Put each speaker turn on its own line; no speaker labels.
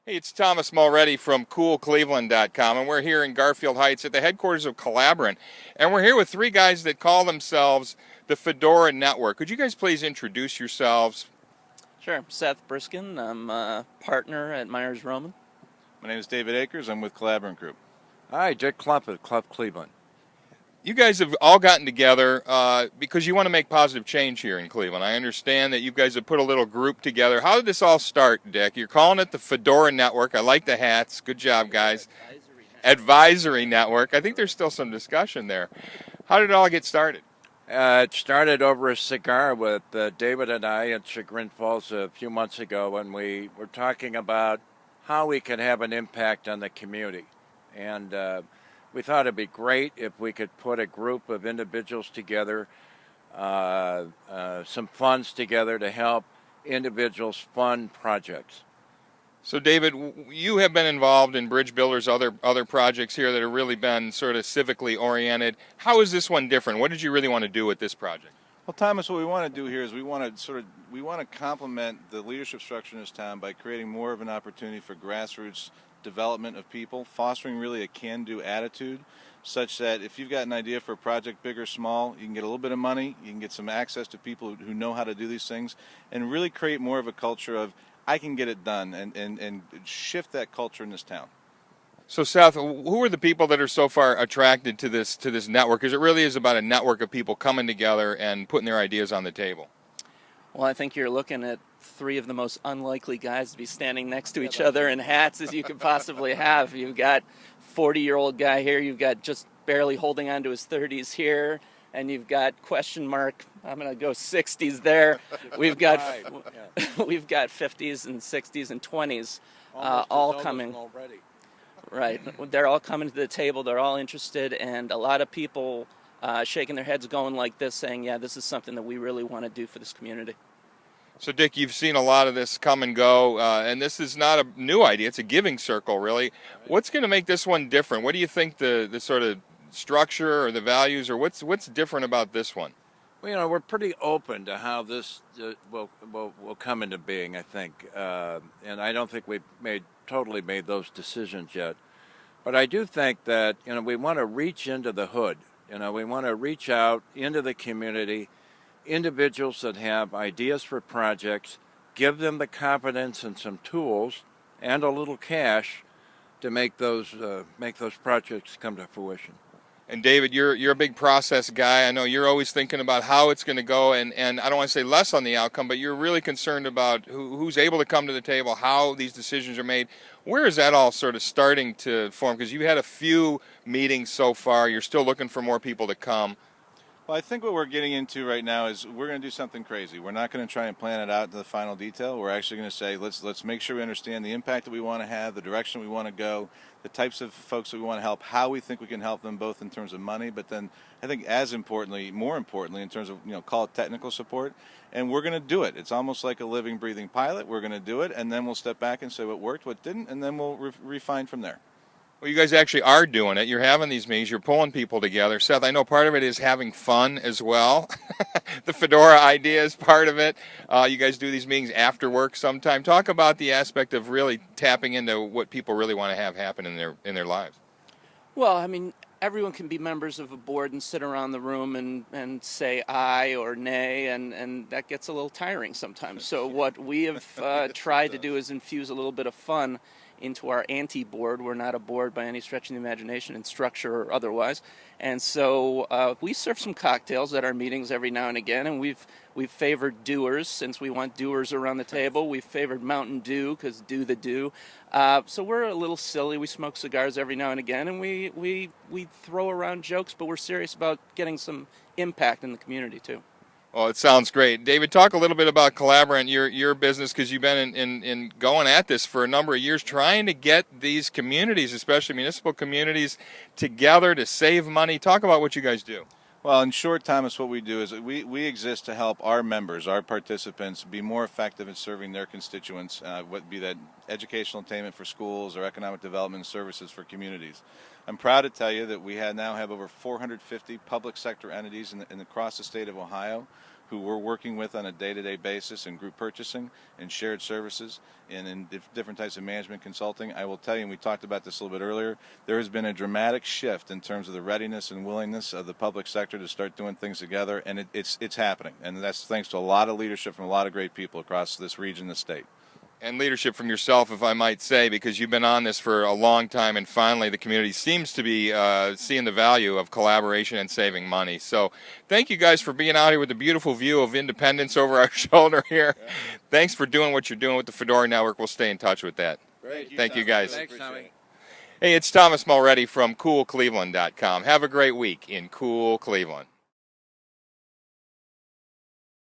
Hey, it's Thomas Mulready from CoolCleveland.com, and we're here in Garfield Heights at the headquarters of Collaborant, and we're here with three guys that call themselves the Fedora Network. Could you guys please introduce yourselves?
Sure. Seth Briskin. I'm a partner at Myers Roman.
My name is David Akers. I'm with Collaborant Group.
Hi, Dick Clough at Clough Cleveland.
You guys have all gotten together because you want to make positive change here in Cleveland. I understand that you guys have put a little group together. How did this all start, Dick? You're calling it the Fedora Network. I like the hats. Good job, guys. Advisory Network. I think there's still some discussion there. How did it all get started?
It started over a cigar with David and I at Chagrin Falls a few months ago when we were talking about how we could have an impact on the community. And we thought it'd be great if we could put a group of individuals together, some funds together to help individuals fund projects.
So, David, you have been involved in Bridge Builders, other projects here that have really been sort of civically oriented. How is this one different? What did you really want to do with this project?
Well, Thomas, what we want to do here is we want to complement the leadership structure in this town by creating more of an opportunity for grassroots development of people, fostering really a can-do attitude, such that if you've got an idea for a project, big or small, you can get a little bit of money, you can get some access to people who know how to do these things, and really create more of a culture of I can get it done, and shift that culture in this town.
So, Seth, who are the people that are so far attracted to this network? Because it really is about a network of people coming together and putting their ideas on the table.
Well, I think you're looking at three of the most unlikely guys to be standing next to each other in hats as you could possibly have. You've got 40-year-old guy here. You've got just barely holding on to his 30s here. And you've got question mark, I'm going to go 60s there. We've got 50s and 60s and 20s all coming.
Already.
Right. They're all coming to the table. They're all interested. And a lot of people shaking their heads going like this, saying, yeah, this is something that we really want to do for this community.
So, Dick, you've seen a lot of this come and go, and this is not a new idea. It's a giving circle, really. What's going to make this one different? What do you think the sort of structure or the values, or what's different about this one?
Well, we're pretty open to how this will come into being, I think. And I don't think we've totally made those decisions yet. But I do think that, we want to reach into the hood. We want to reach out into the community, individuals that have ideas for projects, give them the confidence and some tools and a little cash to make those projects come to fruition.
And David, you're a big process guy. I know you're always thinking about how it's going to go, and I don't want to say less on the outcome, but you're really concerned about who's able to come to the table, how these decisions are made. Where is that all sort of starting to form? Because you had a few meetings so far. You're still looking for more people to come.
Well, I think what we're getting into right now is we're going to do something crazy. We're not going to try and plan it out to the final detail. We're actually going to say, let's make sure we understand the impact that we want to have, the direction we want to go, the types of folks that we want to help, how we think we can help them, both in terms of money, but then I think more importantly, in terms of, call it technical support. And we're going to do it. It's almost like a living, breathing pilot. We're going to do it, and then we'll step back and say what worked, what didn't, and then we'll refine from there.
Well, you guys actually are doing it. You're having these meetings. You're pulling people together. Seth, I know part of it is having fun as well. The Fedora idea is part of it. You guys do these meetings after work sometime. Talk about the aspect of really tapping into what people really want to have happen in their lives.
Well, I mean, everyone can be members of a board and sit around the room and say aye or nay, and that gets a little tiring sometimes. So what we have tried to do is infuse a little bit of fun into our anti-board. We're not a board by any stretch of the imagination in structure or otherwise. And so we serve some cocktails at our meetings every now and again, and we've favored doers since we want doers around the table. We've favored Mountain Dew because do the do. So we're a little silly. We smoke cigars every now and again, and we throw around jokes, but we're serious about getting some impact in the community too.
Oh, it sounds great. David, talk a little bit about Collaborant, your business, because you've been in going at this for a number of years, trying to get these communities, especially municipal communities, together to save money. Talk about what you guys do.
Well, in short, Thomas, what we do is we exist to help our members, our participants, be more effective in serving their constituents, what be that educational attainment for schools or economic development services for communities. I'm proud to tell you that we now have over 450 public sector entities across the state of Ohio who we're working with on a day-to-day basis in group purchasing and shared services and in different types of management consulting. I will tell you, and we talked about this a little bit earlier, there has been a dramatic shift in terms of the readiness and willingness of the public sector to start doing things together, and it's happening. And that's thanks to a lot of leadership from a lot of great people across this region, the state.
And leadership from yourself, if I might say, because you've been on this for a long time, and finally the community seems to be seeing the value of collaboration and saving money. So thank you guys for being out here with a beautiful view of Independence over our shoulder here. Yeah. Thanks for doing what you're doing with the Fedora Network. We'll stay in touch with that.
Great.
Thank you, guys.
Thanks, Tommy.
Hey, it's Thomas Mulready from CoolCleveland.com. Have a great week in Cool Cleveland.